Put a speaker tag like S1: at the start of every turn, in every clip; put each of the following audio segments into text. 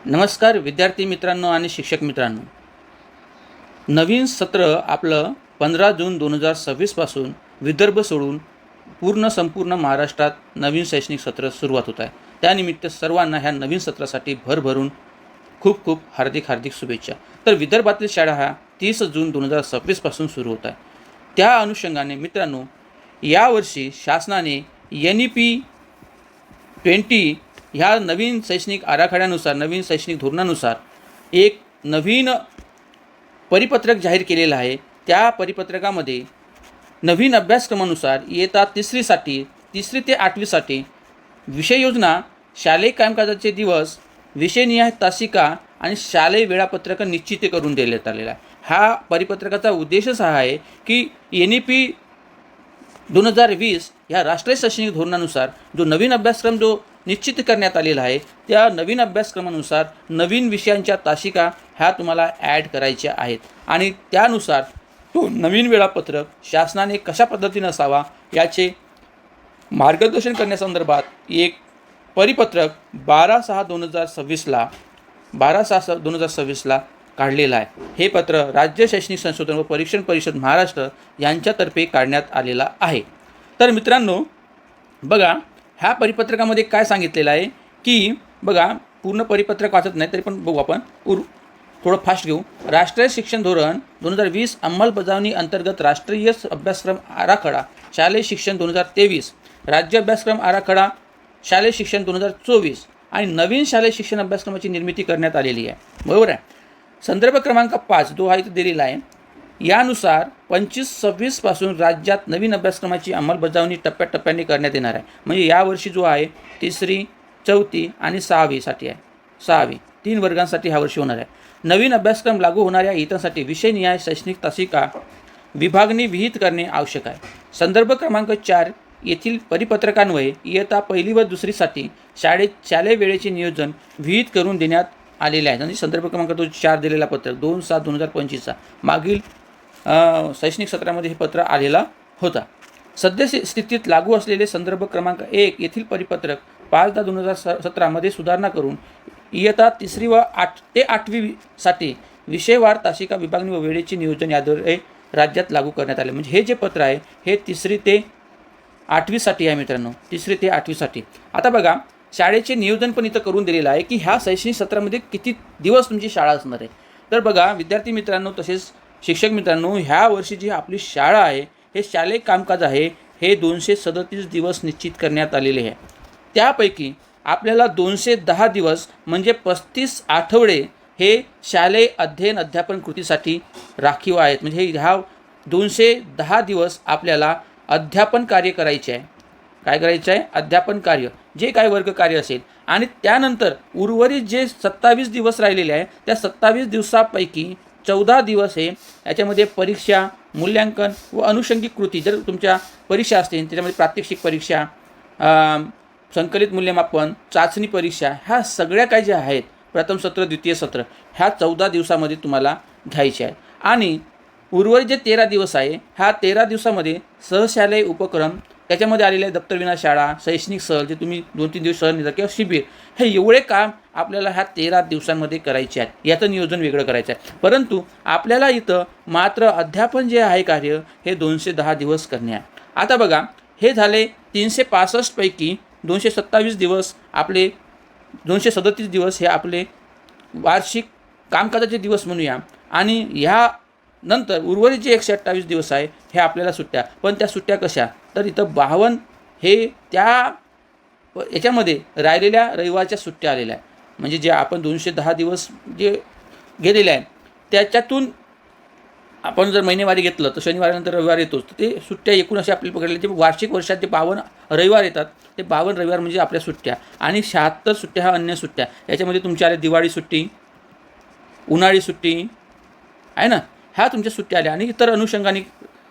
S1: नमस्कार विद्यार्थी मित्रांनो आणि शिक्षक मित्रांनो. नवीन सत्र आपलं 15 जून 2026 विदर्भ सोडून संपूर्ण महाराष्ट्रात नवीन शैक्षणिक सत्र सुरुवात होत आहे. त्यानिमित्त सर्वांना ह्या नवीन सत्रासाठी भरभरून खूप खूप हार्दिक शुभेच्छा. तर विदर्भातील शाळा ह्या 30 जून 2026 सुरू होत आहे. त्या अनुषंगाने मित्रांनो, यावर्षी शासनाने NEP 20 ह्या नवीन शैक्षणिक आराखड्यानुसार, नवीन शैक्षणिक धोरणानुसार एक नवीन परिपत्रक जाहीर केलेलं आहे. त्या परिपत्रकामध्ये नवीन अभ्यासक्रमानुसार इयत्ता तिसरी ते 8वीसाठी विषय योजना, शालेय कामकाजाचे दिवस, विषयनिहाय तासिका आणि शालेय वेळापत्रक निश्चित करून देण्यात आलेला आहे. हा परिपत्रकाचा उद्देशच हा आहे की NEP 2020 ह्या राष्ट्रीय शैक्षणिक धोरणानुसार जो नवीन अभ्यासक्रम जो निश्चित करण्यात आलेला आहे, त्या नवीन अभ्यासक्रमानुसार नवीन विषयांच्या तासिका ह्या तुम्हाला ॲड करायच्या आहेत आणि त्यानुसार तो नवीन वेळापत्रक शासनाने कशा पद्धतीनं असावा याचे मार्गदर्शन करण्यासंदर्भात एक परिपत्रक 12/6/2026ला काढलेलं आहे. हे पत्र राज्य शैक्षणिक संशोधन व परीक्षण परिषद महाराष्ट्र यांच्यातर्फे काढण्यात आलेला आहे. तर मित्रांनो बघा, ह्या परिपत्रकामध्ये काय सांगितलेलं आहे की बघा, पूर्ण परिपत्रक वाचत नाही तरी पण बघू आपण, थोडं फास्ट घेऊ. राष्ट्रीय शिक्षण धोरण 2020 अंमलबजावणी अंतर्गत राष्ट्रीय अभ्यासक्रम आराखडा शालेय शिक्षण 2023, राज्य अभ्यासक्रम आराखडा शालेय शिक्षण 2024 आणि नवीन शालेय शिक्षण अभ्यासक्रमाची निर्मिती करण्यात आलेली आहे. बरोबर आहे. संदर्भ क्रमांक 5 जो हा इथं दिलेला आहे, यानुसार 25-26 राज्यात नवीन अभ्यासक्रमाची अंमलबजावणी टप्प्याटप्प्याने करण्यात येणार आहे. म्हणजे यावर्षी जो आहे 3री, 4थी आणि 6वीसाठी आहे. 6वी 3 वर्गांसाठी ह्या वर्षी होणार आहे. नवीन अभ्यासक्रम लागू होणाऱ्या इयत्तांसाठी विषयनिहाय शैक्षणिक तासिका विभागणी विहित करणे आवश्यक आहे. संदर्भ क्रमांक 4 येथील परिपत्रकान्वये इयत्ता 1ली व 2रीसाठी शालेय वेळेचे नियोजन विहित करून देण्यात आलेले आहे. म्हणजे संदर्भ क्रमांक 4 दिलेला पत्रक 2/7/2025 मागील शैक्षणिक सत्रामध्ये हे पत्र आलेला होता. सद्य स्थितीत लागू असलेले संदर्भ क्रमांक 1 येथील परिपत्रक 5/10/2017 सुधारणा करून इयत्ता 3री व 8 ते 8वीसाठी विषयवार तासिका विभागणी व वेळेचे नियोजन याद्वारे राज्यात लागू करण्यात आले. म्हणजे हे जे पत्र आहे हे 3री ते 8वीसाठी आहे मित्रांनो, 3री ते 8वीसाठी. आता बघा, शाळेचे नियोजन पण इथं करून दिलेलं आहे की ह्या शैक्षणिक सत्रामध्ये किती दिवस तुमची शाळा असणार आहे. तर बघा विद्यार्थी मित्रांनो तसेच शिक्षक मित्रांनो, ह्या वर्षी जी आपली शाळा आहे, हे शालेय कामकाज आहे, हे 237 दिवस निश्चित करण्यात आलेले आहे. त्यापैकी आपल्याला 210 दिवस म्हणजे 35 आठवडे हे शालेय अध्ययन अध्यापन कृतीसाठी राखीव आहेत. म्हणजे ह्या 210 दिवस आपल्याला अध्यापन कार्य करायचे आहे. काय करायचं आहे? अध्यापन कार्य, जे काय वर्ग कार्य असेल. आणि त्यानंतर उर्वरित जे 27 दिवस राहिलेले आहे, त्या 27 दिवसापैकी 14 दिवस हे याच्यामध्ये परीक्षा, मूल्यांकन व अनुषंगिक कृती, जर तुमच्या परीक्षा असतील त्याच्यामध्ये प्रात्यक्षिक परीक्षा, संकलित मूल्यमापन, चाचणी परीक्षा, ह्या सगळ्या काही ज्या आहेत, प्रथम सत्र, द्वितीय सत्र, ह्या 14 दिवसामध्ये तुम्हाला घ्यायचे आहेत. आणि उर्वरित जे 13 दिवस आहे, ह्या 13 दिवसामध्ये सहशालेय उपक्रम, त्याच्यामध्ये आलेले दप्तर विना शाळा, शैक्षणिक सहल, जे तुम्ही 2-3 दिवस सहल नेता किंवा शिबिर, हे एवढे काम आपल्याला ह्या 13 दिवसांमध्ये करायचे आहेत. याचं नियोजन वेगळं करायचं आहे. परंतु आपल्याला इथं मात्र अध्यापन जे आहे कार्य, हे 210 दिवस करणे आहे. आता बघा, हे झाले 365 पैकी 227 दिवस आपले, 237 दिवस हे आपले वार्षिक कामकाजाचे दिवस म्हणूया. आणि ह्या नंतर उर्वरित जे 128 दिवस आहे हे आपल्याला सुट्ट्या. पण त्या सुट्ट्या कशा? तर इथं 52 हे त्या याच्यामध्ये राहिलेल्या रविवारच्या सुट्ट्या आलेल्या आहे. म्हणजे जे आपण 210 दिवस जे गेलेले आहेत, त्याच्यातून आपण जर महिनेवारी घेतलं तर शनिवारानंतर रविवार येतोच. तर ते सुट्ट्या एकूण असे आपल्याला पकडले, जे वार्षिक वर्षात जे 52 रविवार येतात, ते 52 रविवार म्हणजे आपल्या सुट्ट्या. आणि 76 सुट्ट्या ह्या अन्य सुट्ट्या. याच्यामध्ये तुमच्या आल्या दिवाळी सुट्टी, उन्हाळी सुट्टी आहे ना, ह्या तुमच्या सुट्ट्या आल्या. आणि इतर अनुषंगाने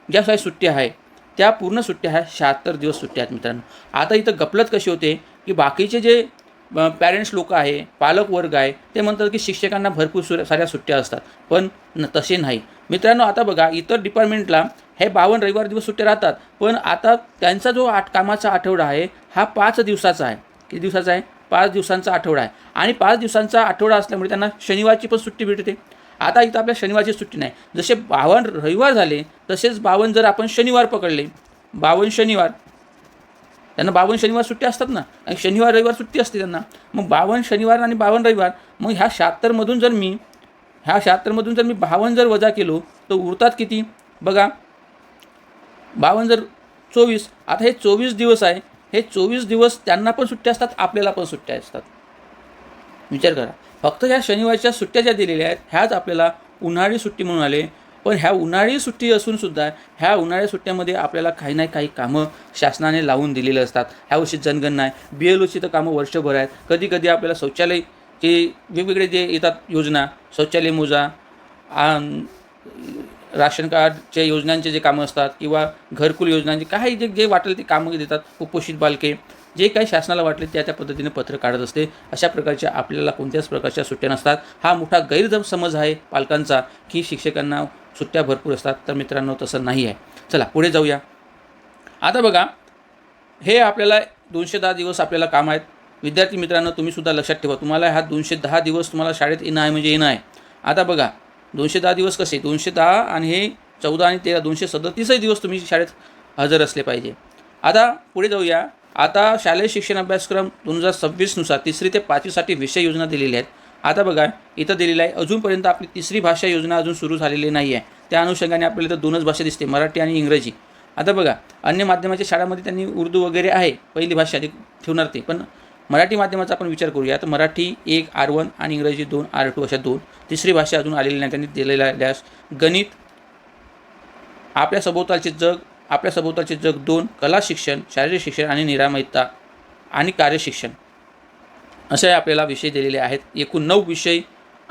S1: ज्या काही सुट्ट्या आहे त्या पूर्ण सुट्ट्या ह्या 76 दिवस सुट्ट्या आहेत मित्रांनो. आता इथं गफलत कशी होते की बाकीचे जे पॅरेंट्स लोक आहे, पालक वर्ग आहे, ते म्हणतात की शिक्षकांना भरपूर साऱ्या सुट्ट्या असतात. पण तसे नाही मित्रांनो. आता बघा, इतर डिपार्टमेंटला हे 52 रविवार दिवस सुट्ट्या राहतात, पण आता त्यांचा जो कामाचा आठवडा आहे हा 5 दिवसाचा आहे. किती दिवसाचा आहे? 5 दिवसांचा आठवडा आहे आणि 5 दिवसांचा आठवडा असल्यामुळे त्यांना शनिवारची पण सुट्टी भेटते. आता इथं आपल्या शनिवारची सुट्टी नाही. जसे 52 रविवार झाले तसेच 52 जर आपण शनिवार पकडले, 52 शनिवार, त्यांना 52 शनिवार सुट्टी असतात ना, आणि शनिवार रविवार सुट्टी असते त्यांना. मग 52 शनिवार आणि 52 रविवार, मग ह्या 76मधून जर मी 52 जर वजा केलो तर उरतात किती बघा, 52 जर 24. आता हे 24 दिवस आहे, हे 24 दिवस त्यांना पण सुट्ट्या असतात, आपल्याला पण सुट्ट्या असतात. विचार करा, फक्त ह्या शनिवारच्या सुट्ट्या ज्या दिलेल्या आहेत ह्याच आपल्याला उन्हाळी सुट्टी म्हणून आले. पण ह्या उन्हाळी सुट्टी असूनसुद्धा ह्या उन्हाळ्या सुट्ट्यामध्ये आपल्याला काही ना काही कामं शासनाने लावून दिलेले असतात. ह्या वर्षी जनगणना आहे, BLOची तर कामं वर्षभर आहेत. कधी कधी आपल्याला शौचालयचे वेगवेगळे जे येतात योजना, शौचालय मोजा, राशन कार्डच्या योजनांचे जे कामं असतात किंवा घरकुल योजनांचे काही जे वाटेल ते कामं देतात. कुपोषित बालके, जे काही शासनाला वाटले त्या पद्धतीने पत्र काढत असते. अशा प्रकारच्या आपल्याला कोणत्याच प्रकारच्या सुट्ट्या नसतात. हा मोठा गैरसमज आहे पालकांचा की शिक्षकांना सुट्ट्या भरपूर असतात. तर मित्रांनो तसं नाही आहे. चला पुढे जाऊया. आता बघा, हे आपल्याला 210 दिवस आपल्याला काम आहेत. विद्यार्थी मित्रांनो तुम्हीसुद्धा लक्षात ठेवा, तुम्हाला हा 210 दिवस तुम्हाला शाळेत येणं आहे म्हणजे येणं आहे. आता बघा 210 दिवस कसे, 210 आणि हे 14 आणि 13 237 दिवस तुम्ही शाळेत हजर असले पाहिजे. आता पुढे जाऊया. आता शालेय शिक्षण अभ्यासक्रम 2026नुसार 3री ते 5वीसाठी विषय योजना दिलेल्या आहेत. आता बघा इथं दिलेलं आहे, अजूनपर्यंत आपली 3री भाषा योजना अजून सुरू झालेली नाही आहे. त्या अनुषंगाने आपल्याला इथं 2च भाषा दिसते, मराठी आणि इंग्रजी. आता बघा अन्य माध्यमाच्या शाळांमध्ये त्यांनी उर्दू वगैरे आहे, पहिली भाषा ठेवणार ते, पण मराठी माध्यमाचा आपण विचार करूया. तर मराठी 1 R1 आणि इंग्रजी 2 R2 अशा 2. 3री भाषा अजून आलेली नाही त्यांनी दिलेला डॅश. गणित, आपल्या सभोवतालचे जग 2, कला शिक्षण, शारीरिक शिक्षण आणि निरामयता आणि कार्यशिक्षण असे आपल्याला विषय दिलेले आहेत. एकूण 9 विषय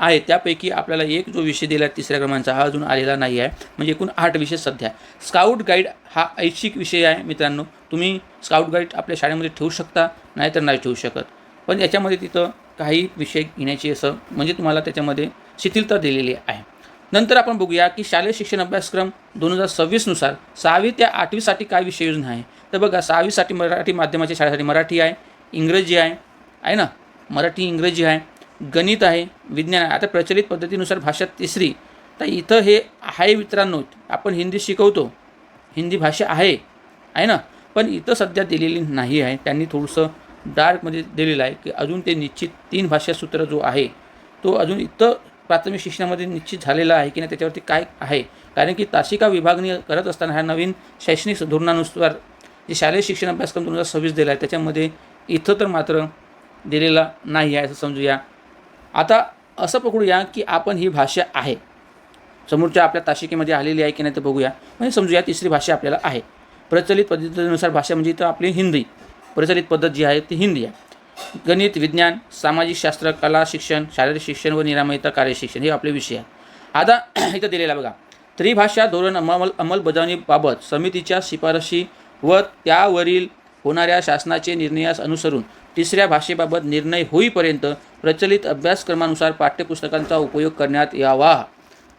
S1: आहेत. त्यापैकी आपल्याला एक जो विषय दिला आहे 3ऱ्या क्रमांकाचा हा अजून आलेला नाही आहे. म्हणजे एकूण 8 विषय सध्या. स्काउट गाईड हा ऐच्छिक विषय आहे मित्रांनो. तुम्ही स्काउट गाईड आपल्या शाळेमध्ये ठेवू शकता, नाहीतर नाही ठेवू शकत. पण याच्यामध्ये तिथं काही विषय घेण्याची असं म्हणजे तुम्हाला त्याच्यामध्ये शिथिलता दिलेली आहे. नंतर आपण बघूया की शालेय शिक्षण अभ्यासक्रम 2026नुसार 6वी ते 8वीसाठी काय विषय योजना आहे. तर बघा 6वीसाठी मराठी माध्यमाच्या शाळेसाठी मराठी आहे, इंग्रजी आहे ना, मराठी इंग्रजी आहे, गणित आहे, विज्ञान आहे. आता प्रचलित पद्धतीनुसार भाषा 3री, तर इथं हे आहे मित्रांनो, आपण हिंदी शिकवतो, हिंदी भाषा आहे ना, पण इथं सध्या दिलेली नाही आहे. त्यांनी थोडंसं डार्कमध्ये दिलेलं आहे की अजून ते निश्चित 3 भाषा सूत्र जो आहे तो अजून इथं प्राथमिक शिक्षणामध्ये निश्चित झालेला आहे की नाही त्याच्यावरती काय आहे. कारण की तासिका विभागणी करत असताना ह्या नवीन शैक्षणिक धोरणानुसार जे शालेय शिक्षण अभ्यासक्रम 2026 दिला आहे त्याच्यामध्ये इथं तर मात्र दिलेला नाही आहे असं समजूया. आता असं पकडूया की आपण ही भाषा आहे, समोरच्या आपल्या तासिकेमध्ये आलेली आहे की नाही ते बघूया. म्हणजे समजूया 3री भाषा आपल्याला आहे. प्रचलित पद्धतीनुसार भाषा म्हणजे इथं आपली हिंदी, प्रचलित पद्धत जी आहे ती हिंदी आहे. गणित, विज्ञान, सामाजिक शास्त्र, कला शिक्षण, शारीरिक शिक्षण व निरामयता कार्यशिक्षण हे आपले विषय आहेत. आता इथं दिलेला बघा, त्रिभाषा धोरण अंमलबजावणीबाबत समितीच्या शिफारशी व त्यावरील होणाऱ्या शासनाचे निर्णयास अनुसरून 3ऱ्या भाषेबाबत निर्णय होईपर्यंत प्रचलित अभ्यासक्रमानुसार पाठ्यपुस्तकांचा उपयोग करण्यात यावा.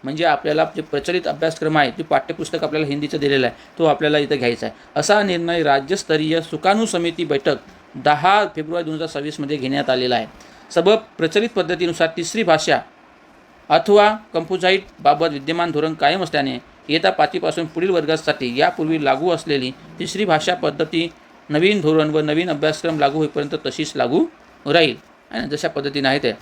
S1: म्हणजे आपल्याला जे प्रचलित अभ्यासक्रम आहे ते पाठ्यपुस्तक आपल्याला हिंदीचं दिलेलं आहे तो आपल्याला इथं घ्यायचा आहे. असा निर्णय राज्यस्तरीय सुकाणू समिती बैठक 10 फेब्रुवारी 2026 घेण्यात आलेला आहे. सबब प्रचलित पद्धतीनुसार 3री भाषा अथवा कंपोझाईट बाबत विद्यमान धोरण कायम असल्याने इयत्ता 5वीपासून पुढील वर्गासाठी यापूर्वी लागू असलेली 3री भाषा पद्धती नवीन धोरण व नवीन अभ्यासक्रम लागू होईपर्यंत तशीच लागू राहील. आणि जशा पद्धतीने आहे त्या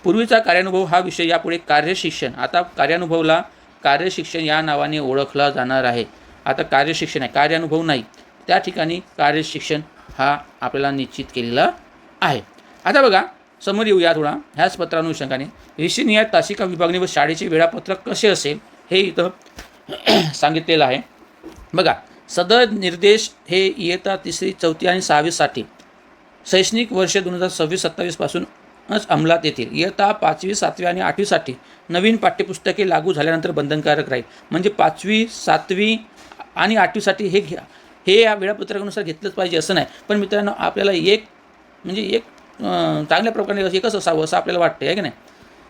S1: पूर्वीचा कार्यानुभव हा विषय यापुढे कार्यशिक्षण, आता कार्यानुभवला कार्यशिक्षण या नावाने ओळखला जाणार आहे. आता कार्यशिक्षण आहे, कार्यानुभव नाही, त्या ठिकाणी कार्यशिक्षण हा आपल्याला निश्चित केलेला आहे. आता बघा समोर येऊया थोडा ह्याच पत्रानुषंगाने विषयनिहाय तासिका विभागणी व शाळेचे वेळापत्रक कसे असेल हे इथं सांगितलेलं आहे. बघा सदर निर्देश हे इयत्ता 3री, 4थी आणि 6वीसाठी शैक्षणिक वर्ष 2026-27 पासूनच अंमलात येतील. इयत्ता 5वी, 7वी आणि 8वीसाठी नवीन पाठ्यपुस्तके लागू झाल्यानंतर बंधनकारक राहील. म्हणजे 5वी, 7वी आणि 8वीसाठी हे या वेळापत्रकानुसार घेतलंच पाहिजे असं नाही. पण मित्रांनो आपल्याला एक चांगल्या प्रकारे एकच असावं असं आपल्याला वाटतं आहे की नाही.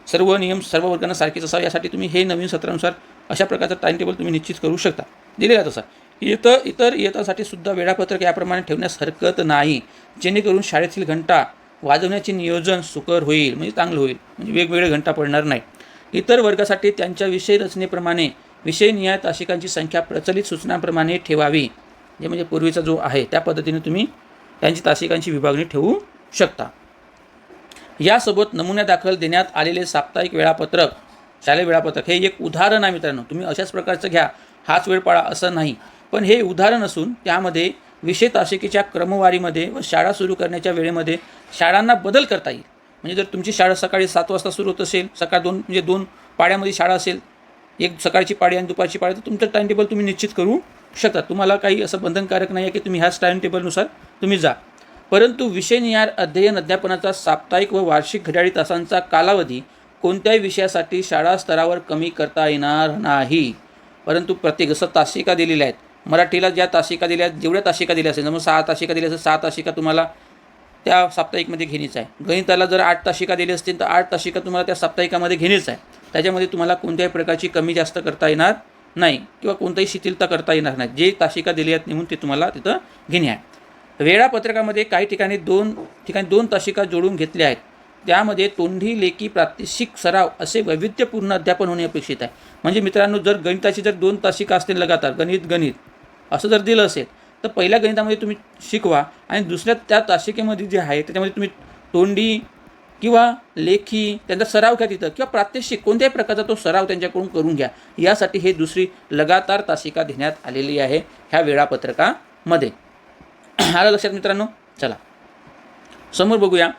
S1: सर्व नियम सर्व वर्गांना सारखेच असावं यासाठी तुम्ही हे नवीन सत्रानुसार अशा प्रकारचं टाइम टेबल तुम्ही निश्चित करू शकता. दिलेला तसा इतर इयत्तासाठी सुद्धा वेळापत्रक याप्रमाणे ठेवण्यास हरकत नाही, जेणेकरून शाळेतील घंटा वाजवण्याचे नियोजन सुकर होईल, म्हणजे चांगलं होईल, म्हणजे वेगवेगळे घंटा पडणार नाही. इतर वर्गासाठी त्यांच्या विषय रचनेप्रमाणे विषयनिहाय तासिकांची संख्या प्रचलित सूचनांप्रमाणे ठेवावी. म्हणजे पूर्वीचा जो आहे त्या पद्धतीने तुम्ही त्यांची तासिकांची विभागणी ठेवू शकता. यासोबत नमुन्यादाखल देण्यात आलेले साप्ताहिक वेळापत्रक, शालेय वेळापत्रक हे एक उदाहरण आहे मित्रांनो. तुम्ही अशाच प्रकारचं घ्या, हाच वेळ पाळा असं नाही, पण हे उदाहरण असून त्यामध्ये विषय तासिकेच्या क्रमवारीमध्ये व शाळा सुरू करण्याच्या वेळेमध्ये शाळांना बदल करता येईल. म्हणजे जर तुमची शाळा सकाळी 7 वाजता सुरू होत असेल, सकाळ 2 म्हणजे 2 पाड्यामध्ये शाळा असेल, एक सकाळची पाळी आणि दुपारची पाळी, तर तुमचं टाइम टेबल तुम्ही निश्चित करू शकता. तुम्हाला काही असं बंधनकारक नाही आहे की तुम्ही ह्याच टाइम टेबलनुसार तुम्ही जा. परंतु विषयनिहाय अध्ययन अध्यापनाचा साप्ताहिक व वार्षिक घड्याळी तासांचा कालावधी कोणत्याही विषयासाठी शाळा स्तरावर कमी करता येणार नाही. परंतु प्रत्येक जसं तासिका दिलेल्या आहेत, मराठीला ज्या तासिका दिल्या आहेत, जेवढ्या तासिका दिल्या असेल, मग 6 तासिका दिल्या असेल, 6 तासिका तुम्हाला त्या साप्ताहिकमध्ये घेणीच आहे. गणिताला जर 8 तासिका दिली असतील तर 8 तासिका तुम्हाला त्या साप्ताहिकामध्ये घेणीच आहे. त्याच्यामध्ये तुम्हाला कोणत्याही प्रकारची कमी जास्त करता येणार नाही किंवा कोणताही शिथिलता करता येणार नाही. जे तासिका दिली आहेत नेमून ते तुम्हाला तिथं घेणे आहे. वेळापत्रकामध्ये काही ठिकाणी दोन तासिका जोडून घेतल्या आहेत. त्यामध्ये तोंडी, लेखी, प्रात्यक्षिक, सराव असे वैविध्यपूर्ण अध्यापन होणे अपेक्षित आहे. म्हणजे मित्रांनो, जर गणिताची जर 2 तासिका असतील लगातार, गणित असं जर दिलं असेल तर पहिल्या गणितामध्ये तुम्ही शिकवा आणि दुसऱ्या त्या तासिकेमध्ये जे आहे त्याच्यामध्ये तुम्ही तोंडी किंवा लेखी त्यांचा सराव घ्या तिथं, किंवा प्रात्यक्षिक कोणत्याही प्रकारचा तो सराव त्यांच्याकडून करून घ्या. यासाठी हे दुसरी लगातार तासिका देण्यात आलेली आहे ह्या वेळापत्रकामध्ये. आलं लक्षात मित्रांनो? चला समोर बघूया.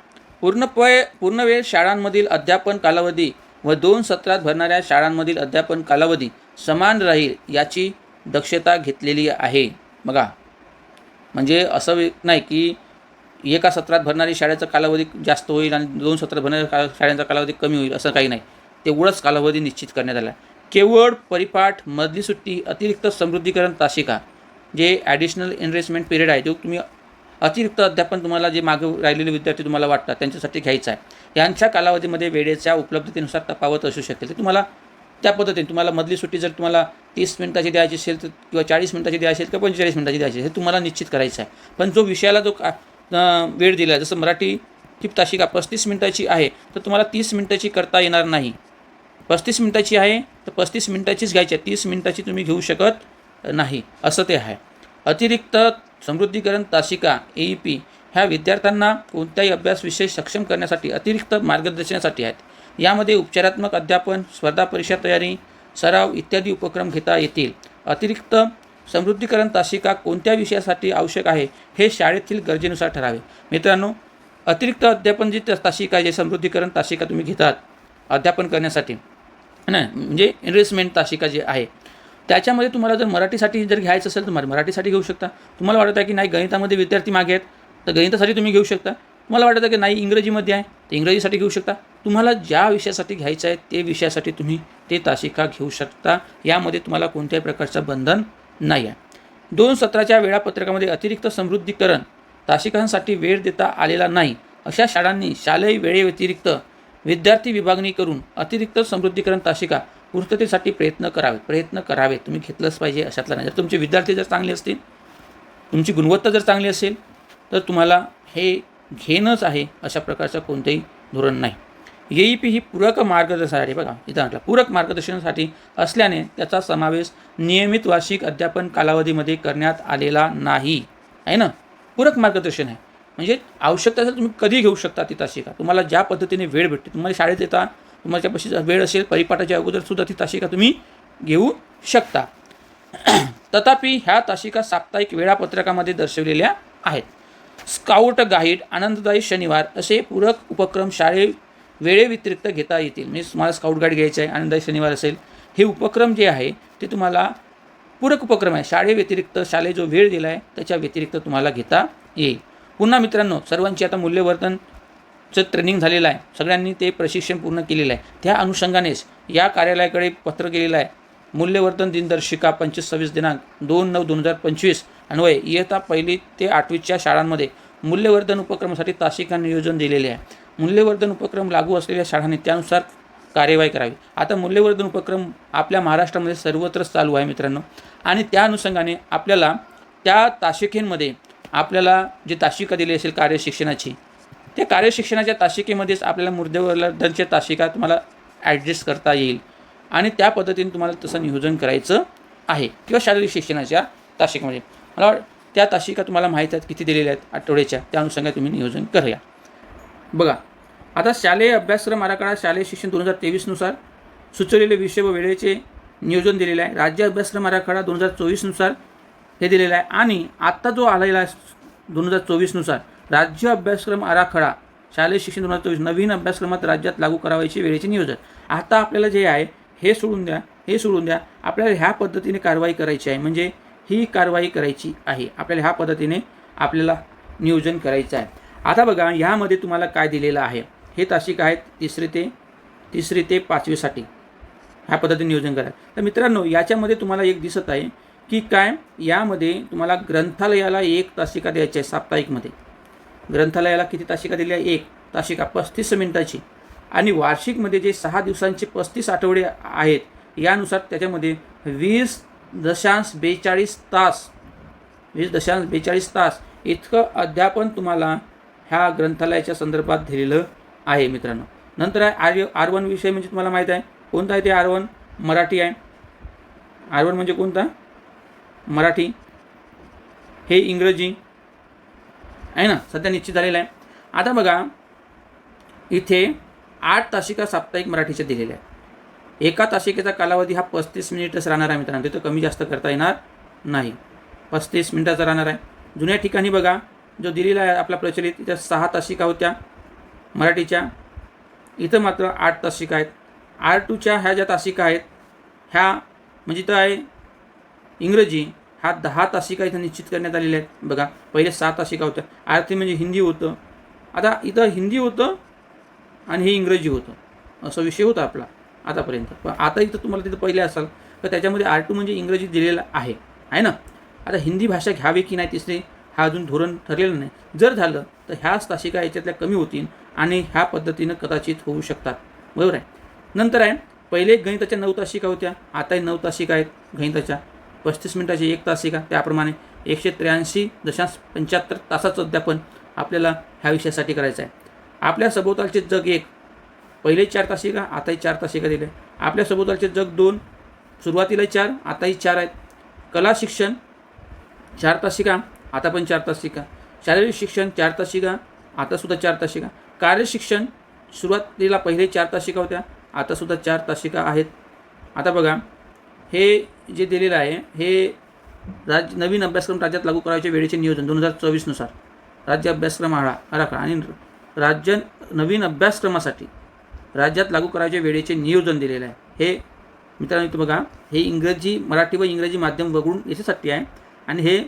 S1: पूर्णवेळ शाळांमधील अध्यापन कालावधी व 2 सत्रात भरणाऱ्या शाळांमधील अध्यापन कालावधी समान राहील याची दक्षता घेतलेली आहे. बघा, म्हणजे असं नाही की एका सत्रात भरणारी शाळेचा कालावधी जास्त होईल आणि 2 सत्रात भरणाऱ्या शाळांचा कालावधी कमी होईल, असं काही नाही. तेवढंच कालावधी निश्चित करण्यात आला. केवळ परिपाठ, मधली सुट्टी, अतिरिक्त समृद्धीकरण तासिका, जे ॲडिशनल एनरिचमेंट पिरियड आहे, जो तुम्ही अतिरिक्त अध्यापन तुम्हाला जे मागे राहिलेले विद्यार्थी तुम्हाला वाटतात त्यांच्यासाठी घ्यायचं आहे, यांच्या कालावधीमध्ये वेळेच्या उपलब्धतेनुसार तफावत असू शकते. ते तुम्हाला त्या पद्धतीने तुम्हाला मधली सुट्टी जर तुम्हाला 30 मिनिटाची द्यायची असेल तर किंवा 40 मिनिटाची द्यायची असेल किंवा 45 मिनिटाची द्यायची असेल, हे तुम्हाला निश्चित करायचं आहे. पण जो विषयाला जो वेळ दिला आहे, जसं मराठीची तासिका 35 मिनिटाची आहे तर तुम्हाला 30 मिनिटाची करता येणार नाही. 35 मिनिटाची आहे तर 35 मिनिटाचीच घ्यायची आहे, 30 मिनिटाची तुम्ही घेऊ शकत नाही, असं ते आहे. अतिरिक्त समृद्धीकरण तासिका AEP ह्या विद्यार्थ्यांना कोणत्याही अभ्यास विषय सक्षम करण्यासाठी अतिरिक्त मार्गदर्शनासाठी आहेत. यामध्ये उपचारात्मक अध्यापन, स्पर्धा परीक्षा तयारी, सराव इत्यादी उपक्रम घेता येतील. अतिरिक्त समृद्धीकरण तासिका कोणत्या विषयासाठी आवश्यक आहे हे शाळेतील गरजेनुसार ठरावे. मित्रांनो, अतिरिक्त अध्यापन जी तासिका, जे समृद्धीकरण तासिका तुम्ही घेतात अध्यापन करण्यासाठी ना, म्हणजे एनरिचमेंट तासिका जे आहे, त्याच्यामध्ये तुम्हाला जर मराठीसाठी जर घ्यायचं असेल तर मराठीसाठी घेऊ शकता. तुम्हाला वाटत आहे की नाही गणितामध्ये विद्यार्थी मागे आहेत तर गणितासाठी तुम्ही घेऊ शकता. तुम्हाला वाटत आहे की नाही इंग्रजीमध्ये आहे तर इंग्रजीसाठी घेऊ शकता. तुम्हाला ज्या विषयासाठी घ्यायचं आहे ते विषयासाठी तुम्ही ते तासिका घेऊ शकता. यामध्ये तुम्हाला कोणत्याही प्रकारचं बंधन नाही आहे. 2 सत्राच्या वेळापत्रकामध्ये अतिरिक्त समृद्धीकरण तासिकांसाठी वेळ देता आलेला नाही अशा शाळांनी शालेय वेळेव्यतिरिक्त विद्यार्थी विभागणी करून अतिरिक्त समृद्धीकरण तासिका पूर्ततेसाठी प्रयत्न करावे. तुम्ही घेतलंच पाहिजे अशातला नाही. जर तुमचे विद्यार्थी जर चांगले असतील, तुमची गुणवत्ता जर चांगली असेल तर तुम्हाला हे घेणंच आहे, अशा प्रकारचं कोणतेही धोरण नाही. AEP ही पूरक मार्गदर्शनासाठी, बघा इथं म्हटलं पूरक मार्गदर्शनासाठी असल्याने त्याचा समावेश नियमित वार्षिक अध्यापन कालावधीमध्ये करण्यात आलेला नाही आहे ना. पूरक मार्गदर्शन आहे म्हणजे आवश्यकता असेल तुम्ही कधी घेऊ शकता ती तासिका. तुम्हाला ज्या पद्धतीने वेळ भेटते, तुम्हाला शाळेत येता तुमच्यापाशी वेळ असेल परिपाठाच्या अगोदरसुद्धा ती तासिका तुम्ही घेऊ शकता. तथापि ह्या तासिका साप्ताहिक वेळापत्रकामध्ये दर्शवलेल्या आहेत. स्काउट गाईड, आनंददायी शनिवार असे पूरक उपक्रम शाळे वेळेव्यतिरिक्त घेता येतील. म्हणजे तुम्हाला स्काउट गाईड घ्यायचं आहे, आनंददायी शनिवार असेल, हे उपक्रम जे आहे ते तुम्हाला पूरक उपक्रम आहे. शाळेव्यतिरिक्त शाळेत जो वेळ दिला आहे त्याच्या व्यतिरिक्त तुम्हाला घेता येईल. पुन्हा मित्रांनो, सर्वांची आता मूल्यवर्धनचं ट्रेनिंग झालेलं आहे, सगळ्यांनी ते प्रशिक्षण पूर्ण केलेलं आहे. त्या अनुषंगानेच या कार्यालयाकडे पत्र गेलेलं आहे. मूल्यवर्धन दिनदर्शिका 25-26 दिनांक 2/9/2025 अन्वये इयत्ता 1ली ते 8वीच्या शाळांमध्ये मूल्यवर्धन उपक्रमासाठी तासिका नियोजन दिलेले आहे. मूल्यवर्धन उपक्रम लागू असलेल्या शाळांनी त्यानुसार कार्यवाही करावी. आता मूल्यवर्धन उपक्रम आपल्या महाराष्ट्रामध्ये सर्वत्रच चालू आहे मित्रांनो, आणि त्या अनुषंगाने आपल्याला त्या तासिकेमध्ये आपल्याला जी तासिका दिली असेल कार्यशिक्षणाची त्या कार्यशिक्षणाच्या तासिकेमध्येच आपल्याला मुद्देवर्धनच्या तासिका तुम्हाला ॲडजस्ट करता येईल आणि त्या पद्धतीने तुम्हाला तसं नियोजन करायचं आहे. किंवा शारीरिक शिक्षणाच्या तासिकेमध्ये मला त्या तासिका तुम्हाला माहीत आहेत किती दिलेल्या आहेत आठवड्याच्या, त्या अनुषंगाने तुम्ही नियोजन करूया. बघा आता शालेय अभ्यासक्रम आराखडा शालेय शिक्षण 2023 नुसार सुचवलेले विषय व वेळेचे नियोजन दिलेलं आहे. राज्य अभ्यासक्रम आराखडा 2024 नुसार हे दिलेलं आहे. आणि आत्ता जो आलेला आहे 2024 नुसार राज्य अभ्यासक्रम आराखडा शालेय शिक्षण 2024 नवीन अभ्यासक्रमात राज्यात लागू करावयाचे वेळेचे नियोजन. आता आपल्याला जे आहे हे सोडून द्या, आपल्याला ह्या पद्धतीने कारवाई करायची आहे. म्हणजे ही कारवाई करायची आहे आपल्याला, ह्या पद्धतीने आपल्याला नियोजन करायचं आहे. आता बघा ह्यामध्ये तुम्हाला काय दिलेलं आहे, हे तासिका आहेत तिसरी ते 5वीसाठी ह्या पद्धतीने नियोजन करा. तर मित्रांनो याच्यामध्ये तुम्हाला एक दिसत आहे की काय, यामध्ये तुम्हाला ग्रंथालयाला एक तासिका द्यायची आहे. साप्ताहिकमध्ये ग्रंथालयाला किती तासिका दिली आहे, एक तासिका 35 मिनिटाची. आणि वार्षिकमध्ये जे 6 दिवसांचे 35 आठवडे आहेत यानुसार त्याच्यामध्ये 20.42 तास इतकं अध्यापन तुम्हाला ह्या ग्रंथालयाच्या संदर्भात दिलेलं आहे मित्रांनो. नंतर आहे R1 विषय, म्हणजे तुम्हाला माहीत आहे कोणता आहे ते R1 मराठी आहे. R1 म्हणजे कोणता, मराठी. हे इंग्रजी आहे ना, सध्या निश्चित झालेलं आहे. आता बघा इथे 8 तासिका साप्ताहिक मराठीच्या दिलेल्या आहे. एका तासिकेचा कालावधी हा 35 मिनिटच राहणार आहे मित्रांनो, तिथं कमी जास्त करता येणार नाही, 35 मिनिटाचा राहणार आहे. जुन्या ठिकाणी बघा जो दिलेला आहे आपला प्रचलित, तिथं 6 तासिका होत्या मराठीच्या, इथं मात्र 8 तासिका आहेत. R2च्या ह्या ज्या तासिका आहेत ह्या म्हणजे इथं आहे इंग्रजी, ह्या 10 तासिका इथं निश्चित करण्यात आलेल्या आहेत. बघा पहिले 7 तासिका होत्या. R3 म्हणजे हिंदी होतं, आता इथं हिंदी होतं आणि हे इंग्रजी होतं, असा विषय होता आपला आतापर्यंत. पण आता इथं तुम्हाला तिथं पहिले असाल तर त्याच्यामध्ये R2 म्हणजे इंग्रजी दिलेलं आहे ना. आता हिंदी भाषा घ्यावी की नाही तिसरी, हा अजून धोरण ठरलेलं नाही. जर झालं तर ह्याच तासिका याच्यातल्या कमी होतील आणि ह्या पद्धतीनं कदाचित होऊ शकतात, बरोबर आहे. नंतर आहे पहिले गणिताच्या 9 तासिका होत्या, आता 9 तासिका आहेत गणिताच्या, 35 मिनिटाची एक तासिका. त्याप्रमाणे 183.75 तासाचं अध्यापन आपल्याला ह्या विषयासाठी करायचं आहे. आपल्या सभोवतालचे जग 1, पहिले 4 तासिका, आताही 4 तासिका दिले. आपल्या सभोवतालचे जग 2, सुरुवातीला 4, आताही 4 आहेत. कला शिक्षण 4 तासिका, आता पण 4 तासिका. शारीरिक शिक्षण 4 तासिका, आतासुद्धा 4 तासिका. कार्यशिक्षण सुरुवातीला पहिले 4 तासिका होत्या, आतासुद्धा 4 तासिका आहेत. आता बघा हे जे दिलेलं आहे हे नवीन अभ्यासक्रम राज्यात लागू करायचे वेळेचे नियोजन 2024 नुसार राज्य अभ्यासक्रम आराखडा आणि राज्य नवीन अभ्यासक्रमासाठी राज्यात लागू करायचे वेळेचे नियोजन दिलेलं आहे. हे मित्रांनो इथं बघा हे इंग्रजी मराठी व इंग्रजी माध्यम वगळून याच्यासाठी आहे आणि हे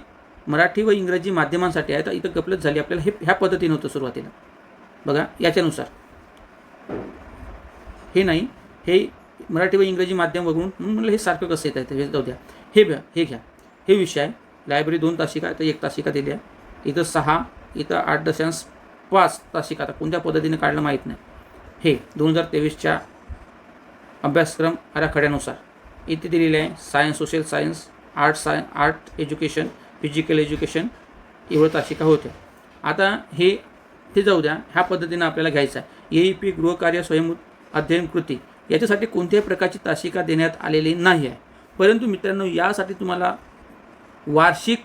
S1: मराठी व इंग्रजी माध्यमांसाठी आहे. तर इथं गफलत झाली आपल्याला, हे ह्या पद्धतीनं होतं सुरुवातीला. बघा याच्यानुसार हे नाही, हे मराठी व इंग्रजी माध्यम वगळून म्हणून म्हणलं हे सारखं कसं येतं हे जाऊ द्या. हे घ्या हे विषय आहे. लायब्ररी 2 तासिका, तर 1 तासिका दिली आहे. इथं 6, इथं 8.5 तासिका. आता कोणत्या पद्धतीने काढलं माहीत नाही. हे 2023च्या अभ्यासक्रम आराखड्यानुसार इथे दिलेले आहे. Science, social science, art education, physical education एवढं तासिका होत्या. आता हे ते जाऊ द्या, ह्या पद्धतीनं आपल्याला घ्यायचं आहे. AEP गृहकार्य स्वयं अध्ययन कृती याच्यासाठी कोणत्याही प्रकारची तासिका देण्यात आलेली नाही आहे. परंतु मित्रांनो यासाठी तुम्हाला वार्षिक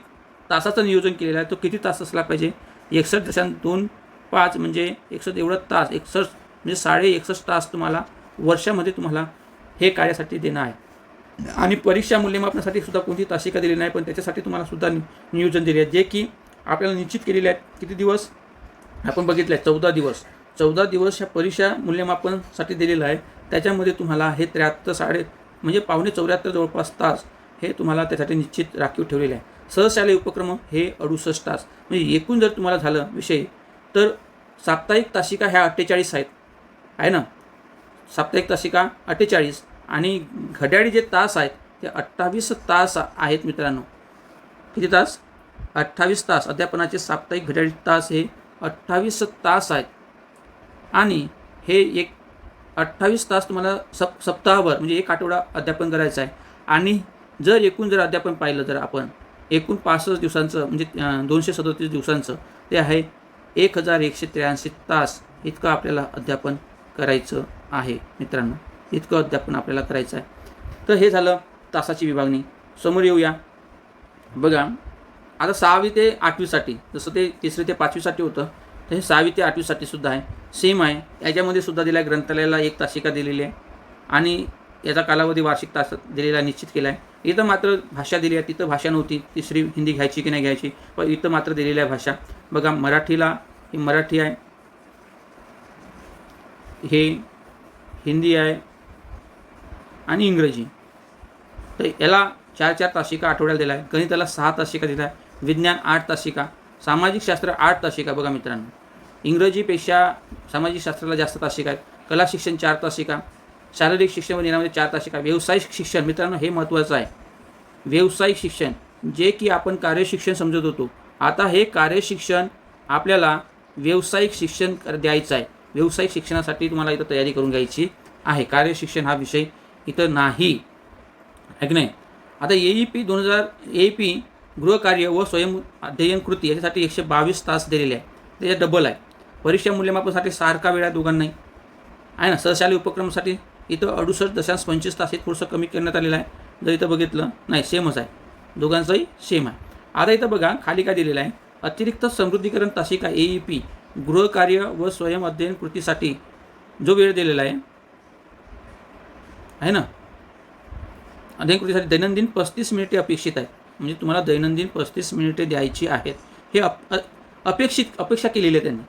S1: तासाचं नियोजन केलेलं आहे. तो किती तास असला पाहिजे, 61.25 म्हणजे 61 एवढं तास, 61 म्हणजे 61.5 तास तुम्हाला वर्षामध्ये तुम्हाला हे कार्यासाठी देणं आहे. आणि परीक्षा मूल्यमापनासाठी सुद्धा कोणती तासिका दिली नाही, पण त्याच्यासाठी तुम्हाला सुद्धा नियोजन दिले आहे, जे की आपल्याला निश्चित केलेले आहेत. किती दिवस आपण बघितले आहे, 14 दिवस. 14 दिवस ह्या परीक्षा मूल्यमापनासाठी दिलेलं आहे. त्याच्यामध्ये तुम्हाला हे 73 म्हणजे 74 जवळपास तास हे तुम्हाला त्यासाठी निश्चित राखीव ठेवलेले आहे. सहशालेय उपक्रम हे 68 तास. म्हणजे एकूण जर तुम्हाला झालं विषय तर साप्ताहिक तासिका ह्या 48 आहेत, आहे ना. साप्ताहिक तासिका 48 आणि घड्याळी जे तास आहेत ते 28 तास आहेत मित्रांनो. किती तास, 28 तास. अध्यापनाचे साप्ताहिक घड्याळी तास हे 28 तास आहेत. आणि हे 28 तास तुम्हाला सप्ताहभर म्हणजे 1 आठवडा अध्यापन करायचं आहे. आणि जर अध्यापन पाहिलं, जर आपण एकूण 65 दिवसांचं म्हणजे 237 दिवसांचं ते आहे 1183 तास इतकं आपल्याला अध्यापन करायचं आहे मित्रांनो, इतकं अध्यापन आपल्याला करायचं आहे. तर हे झालं तासाची विभागणी. समोर येऊया. बघा आता 6वी ते 8वीसाठी, जसं ते 3री ते 5वीसाठी होतं, तर हे 6वी ते 8वीसाठी सुद्धा आहे, सेम आहे. याच्यामध्ये सुद्धा दिला आहे, ग्रंथालयाला 1 तासिका दिलेली आहे आणि याचा कालावधी वार्षिक तास दिलेला निश्चित केला आहे. इथं मात्र भाषा दिली आहे, तिथं भाषा नव्हती, 3री हिंदी घ्यायची की नाही घ्यायची, पण इथं मात्र दिलेली आहे भाषा. बघा मराठीला ही मराठी आहे, हे हिंदी आहे आणि इंग्रजी. तर याला 4 तासिका आठवड्याला दिला आहे. गणिताला 6 तासिका दिला आहे, विज्ञान 8 तासिका, सामाजिक शास्त्र 8 तासिका. बघा मित्रांनो, इंग्रजीपेक्षा सामाजिक शास्त्राला जास्त तासिका आहेत. कला शिक्षण 4 तासिका, शारीरिक शिक्षण व निरामध्ये 4 तासिका. व्यावसायिक शिक्षण मित्रांनो हे महत्त्वाचं आहे. व्यावसायिक शिक्षण जे की आपण कार्यशिक्षण समजत होतो, आता हे कार्यशिक्षण आपल्याला व्यावसायिक शिक्षण द्यायचं आहे. व्यावसायिक शिक्षणासाठी तुम्हाला इथं तयारी करून घ्यायची आहे. कार्यशिक्षण हा विषय इथं नाही आहे की नाही. आता AEP 2000 AEP गृहकार्य व स्वयं अध्ययन कृती याच्यासाठी 122 तास दिलेले आहे, त्याच्या डबल आहे. परीक्षा मूल्यमापनासाठी सारखा वेळ आहे दोघांनाही आहे ना. सहशालेय उपक्रमासाठी इथं 68.25 तास हे थोडंसं कमी करण्यात आलेलं आहे. जर इथं बघितलं नाही सेमच आहे, दोघांचंही सेम आहे. आता इथं बघा खाली काय दिलेलं आहे, अतिरिक्त समृद्धीकरण तासिका AEP गृहकार्य व स्वयं अध्ययन कृतीसाठी जो वेळ दिलेला आहे ना, अध्ययन कृतीसाठी दैनंदिन 35 मिनिटे अपेक्षित आहे. म्हणजे तुम्हाला दैनंदिन 35 मिनिटे द्यायची आहेत. हे अपेक्षा केलेली आहे त्यांनी.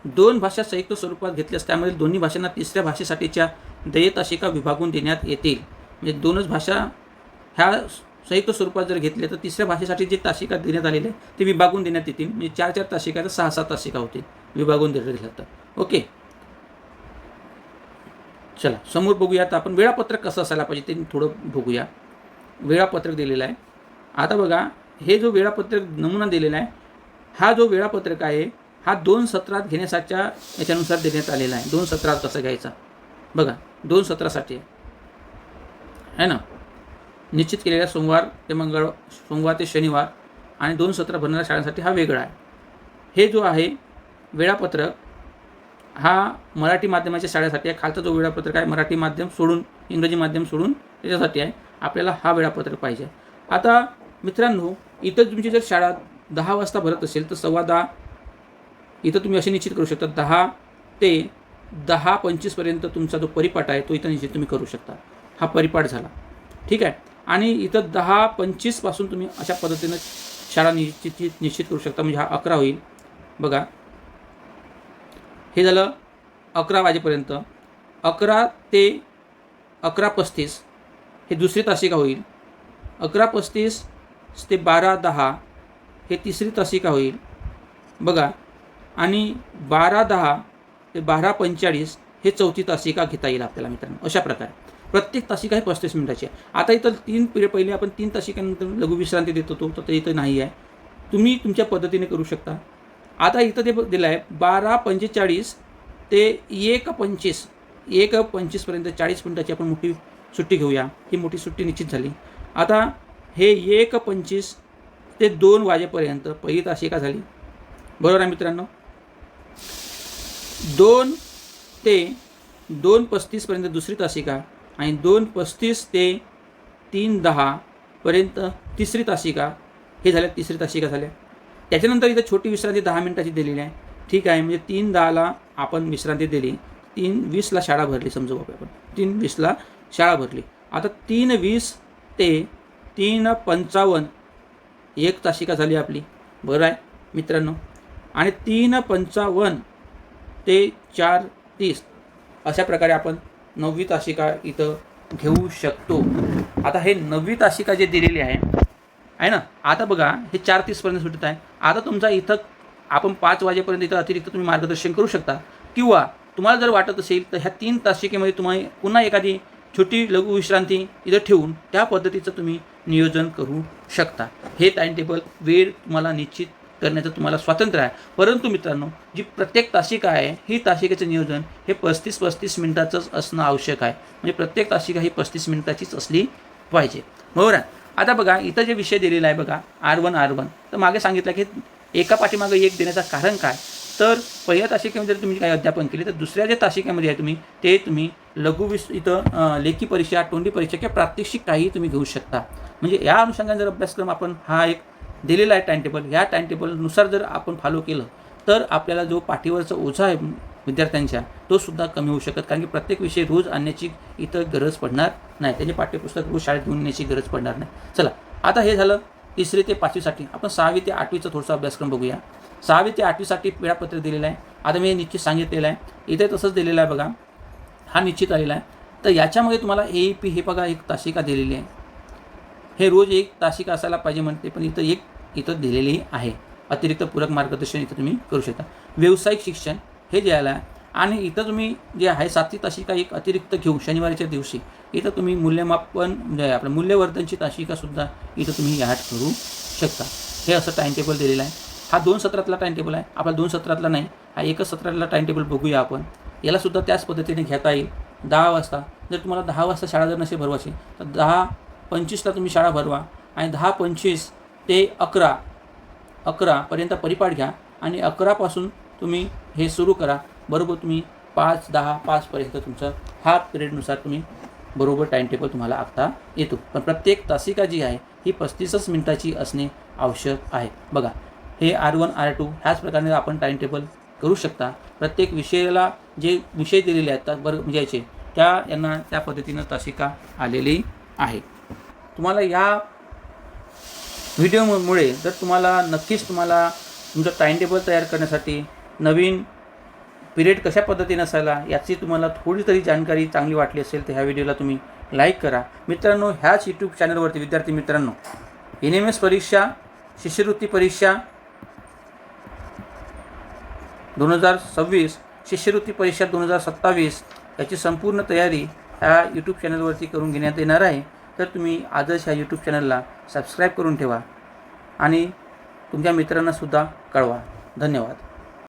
S1: 2 भाषा संयुक्त स्वरूपात घेतल्यास त्यामध्ये दोन्ही भाषांना 3ऱ्या भाषेसाठीच्या देय तासिका विभागून देण्यात येतील. म्हणजे 2च भाषा ह्या संयुक्त स्वरूपात जर घेतले तर 3ऱ्या भाषेसाठी जे तासिका देण्यात आलेले आहे ते विभागून देण्यात येतील. म्हणजे 4 तासिका तर 6 तासिका होतील विभागून दिले तर. ओके, चला समोर बघूया. आता आपण वेळापत्रक कसं असायला पाहिजे ते थोडं बघूया. वेळापत्रक दिलेलं आहे. आता बघा हे जो वेळापत्रक नमुना दिलेला आहे, हा जो वेळापत्रक आहे हा 2 सत्रात घेण्यासाठीच्या याच्यानुसार देण्यात आलेला आहे. 2 सत्रात कसं घ्यायचा बघा, 2 सत्रासाठी आहे ना, निश्चित केलेल्या सोमवार ते शनिवार आणि 2 सत्र भरणाऱ्या शाळांसाठी हा वेगळा आहे. हे जो आहे वेळापत्रक हा मराठी माध्यमाच्या शाळेसाठी आहे. खालचा जो वेळापत्रक आहे मराठी माध्यम सोडून इंग्रजी माध्यम सोडून त्याच्यासाठी आहे. आपल्याला हा वेळापत्रक पाहिजे. आता मित्रांनो इथं तुमची जर शाळा 10 वाजता भरत असेल तर 10:15 इथं तुम्ही असे निश्चित करू शकता. 10 ते 10:25 पर्यंत तुमचा जो परिपाठ आहे तो इथं निश्चित तुम्ही करू शकता. हा परिपाठ झाला, ठीक आहे. आणि इथं 10:25 पासून तुम्ही अशा पद्धतीनं शाळा निश्चित करू शकता. म्हणजे हा 11 होईल. बघा हे झालं 11 वाजेपर्यंत. 11 ते 11:35 हे 2री तासिका होईल. 11:35 ते 12:10 हे 3री तासिका होईल. बघा आणि 12:10 ते 12:45 हे 4थी तासिका घेता येईल आपल्याला मित्रांनो. अशा प्रकारे प्रत्येक तासिका हे 35 मिनिटाची आहे. आता इथं 3 पिरियड पहिले आपण 3 तासिकानंतर लघुविश्रांती देत होतो, तर ते इथं नाही आहे. तुम्ही तुमच्या पद्धतीने करू शकता. आता इथं ते दिलं आहे 12:45 ते 1:25 पर्यंत 40 मिनिटाची आपण मोठी सुट्टी घेऊया. ही मोठी सुट्टी निश्चित झाली. आता हे 1:25 ते 2 वाजेपर्यंत पहिली तासिका झाली, बरोबर आहे मित्रांनो. 2 ते 2:35 पर्यंत 2री तासिका आणि 2:35 ते 3:10 पर्यंत 3री तासिका. हे झाल्या 3री तासिका झाल्या. त्याच्यानंतर इथं छोटी विश्रांती 10 मिनिटाची दिलेली आहे, ठीक आहे. म्हणजे 3:10ला आपण विश्रांती दिली, 3:20ला शाळा भरली समजू आपण. 3:20ला शाळा भरली. आता 3:20 ते 3:55 1 तासिका झाली आपली, बरं आहे मित्रांनो. आणि 3:55 ते 4:30 अशा प्रकारे आपण 9वी तासिका इथं घेऊ शकतो. आता हे 9वी तासिका जे दिलेली आहे ना, आता बघा हे 4:30 पर्यंत सुटत आहे. आता तुमचा इथं आपण 5 वाजेपर्यंत इथं अतिरिक्त तुम्ही मार्गदर्शन करू शकता. किंवा तुम्हाला जर वाटत असेल तर ह्या 3 तासिकेमध्ये तुम्ही पुन्हा एखादी छोटी लघु विश्रांती इथं ठेवून त्या पद्धतीचं तुम्ही नियोजन करू शकता. हे टाईमटेबल वेळ तुम्हाला निश्चित करण्याचं तुम्हाला स्वातंत्र्य आहे. परंतु मित्रांनो जी प्रत्येक तासिका आहे ही तासिकेचं नियोजन हे 35 मिनिटाचंच असणं आवश्यक आहे. म्हणजे प्रत्येक तासिका ही 35 मिनिटाचीच असली पाहिजे, बरोबर आहे. आता बघा इथं जे विषय दिलेला आहे बघा R1 तर मागे सांगितलं की एका पाठीमागं एक देण्याचं कारण काय, तर पहिल्या तासिकेमध्ये जर तुम्ही काही अध्यापन केले तर दुसऱ्या जे तासिकेमध्ये आहे तुम्ही तुम्ही इथं लेखी परीक्षा, तोंडी परीक्षा किंवा प्रात्यक्षिक काही तुम्ही घेऊ शकता. म्हणजे या अनुषंगाने जर अभ्यासक्रम आपण हा एक दिलेला आहे टाईमटेबल, ह्या टाईमटेबलनुसार जर आपण फॉलो केलं तर आपल्याला जो पाठीवरचा ओझा आहे विद्यार्थ्यांच्या तो सुद्धा कमी होऊ शकत. कारण की प्रत्येक विषय रोज आणण्याची इथं गरज पडणार नाही, त्याचे पाठ्यपुस्तक रोज शाळेत घेऊन येण्याची गरज पडणार नाही. चला आता हे झालं 3री ते 5वीसाठी. आपण 6वी ते 8वीचा थोडासा अभ्यासक्रम बघूया. 6वी ते 8वीसाठी वेळापत्रक दिलेलं आहे. आता मी निश्चित सांगितलेलं आहे, इथे तसंच दिलेलं आहे बघा, हा निश्चित आलेला आहे. तर याच्यामध्ये तुम्हाला AEP हे बघा एक तासिका दिलेली आहे. हे रोज एक तासिका असायला पाहिजे म्हणते, पण इथं दिलेली आहे. अतिरिक्त पूरक मार्गदर्शन इथं तुम्ही करू शकता. व्यावसायिक शिक्षण हे जे आहे आणि इथं तुम्ही जे आहे 7वी तासिका एक अतिरिक्त घेऊ शनिवारीच्या दिवशी. इथं तुम्ही मूल्यमापन म्हणजे आपलं मूल्यवर्धनची तासिकासुद्धा इथं तुम्ही ॲड करू शकता. हे असं टाईमटेबल दिलेलं आहे. हा 2 सत्रातला टाईमटेबल आहे. आपला 2 सत्रातला नाही, हा एकच सत्रातला टाईमटेबल बघूया आपण. यालासुद्धा त्याच पद्धतीने घेता येईल. 10 वाजता जर तुम्हाला 10 वाजता शाळा जर नसेल भरवायची तर 10:25ला तुम्ही शाळा भरवा आणि 10:25 ते 11पर्यंत परिपाठ घ्या आणि 11पासून तुम्ही हे सुरू करा. बरोबर तुम्ही 5:10-5पर्यंत तुमचा हा पिरियडनुसार तुम्ही बरोबर टाईमटेबल तुम्हाला आखता येतो. पण प्रत्येक तासिका जी आहे ही 35 मिनिटाची असणे आवश्यक आहे. बघा हे R1 R2 ह्याच प्रकारे आपण टाईमटेबल करू शकता. प्रत्येक विषयाला जे विषय दिलेले आहेत म्हणजे याचे यांना त्या पद्धतीनं तासिका आलेली आहे. तुम्हाला या व्हिडिओमुळे जर तुम्हाला नक्कीच तुमचं टाईमटेबल तयार करण्यासाठी नवीन पिरियड कशा पद्धतीने असायला याची तुम्हाला थोडी तरी जानकारी चांगली वाटली असेल तर ह्या व्हिडिओला तुम्ही लाईक करा. मित्रांनो, ह्याच यूट्यूब चॅनलवरती विद्यार्थी मित्रांनो NMS परीक्षा, शिष्यवृत्ती परीक्षा 2026, शिष्यवृत्ती परीक्षा 2027 याची संपूर्ण तयारी ह्या यूट्यूब चॅनलवरती करून घेण्यात येणार आहे. तर तुम्ही आजच ह्या यूट्यूब चॅनलला सबस्क्राईब करून ठेवा आणि तुमच्या मित्रांनासुद्धा कळवा. धन्यवाद.